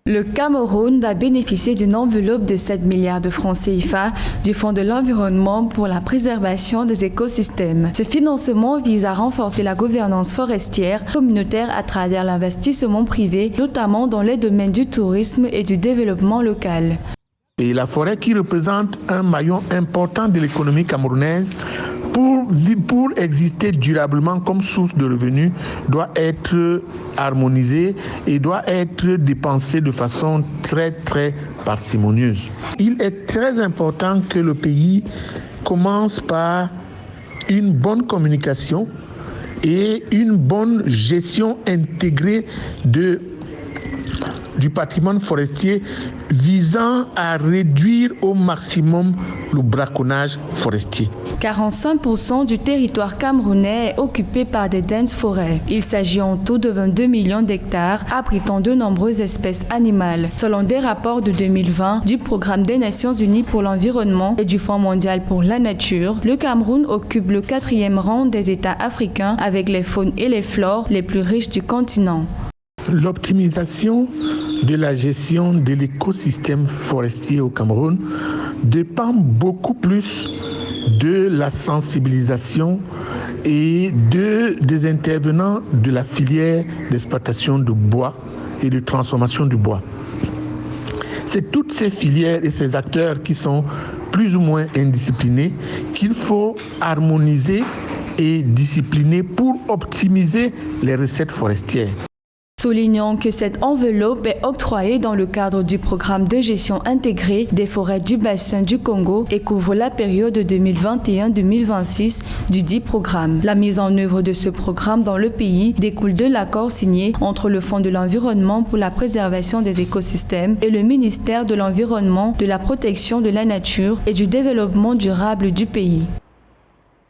Le Cameroun va bénéficier d'une enveloppe de 7 milliards de francs CFA du Fonds de l'environnement pour la préservation des écosystèmes. Ce financement vise à renforcer la gouvernance forestière communautaire à travers l'investissement privé, notamment dans les domaines du tourisme et du développement local. Et la forêt qui représente un maillon important de l'économie camerounaise pour exister durablement comme source de revenus doit être harmonisée et doit être dépensée de façon très parcimonieuse. Il est très important que le pays commence par une bonne communication et une bonne gestion intégrée du patrimoine forestier visant à réduire au maximum le braconnage forestier. 45% du territoire camerounais est occupé par des denses forêts. Il s'agit en tout de 22 millions d'hectares abritant de nombreuses espèces animales. Selon des rapports de 2020 du Programme des Nations Unies pour l'environnement et du Fonds mondial pour la nature, le Cameroun occupe le 4e rang des États africains avec les faunes et les flores les plus riches du continent. L'optimisation de la gestion de l'écosystème forestier au Cameroun dépend beaucoup plus de la sensibilisation et des intervenants de la filière d'exploitation de bois et de transformation du bois. C'est toutes ces filières et ces acteurs qui sont plus ou moins indisciplinés qu'il faut harmoniser et discipliner pour optimiser les recettes forestières. Soulignons que cette enveloppe est octroyée dans le cadre du programme de gestion intégrée des forêts du bassin du Congo et couvre la période 2021-2026 du dit programme. La mise en œuvre de ce programme dans le pays découle de l'accord signé entre le Fonds de l'environnement pour la préservation des écosystèmes et le ministère de l'Environnement, de la protection de la nature et du développement durable du pays.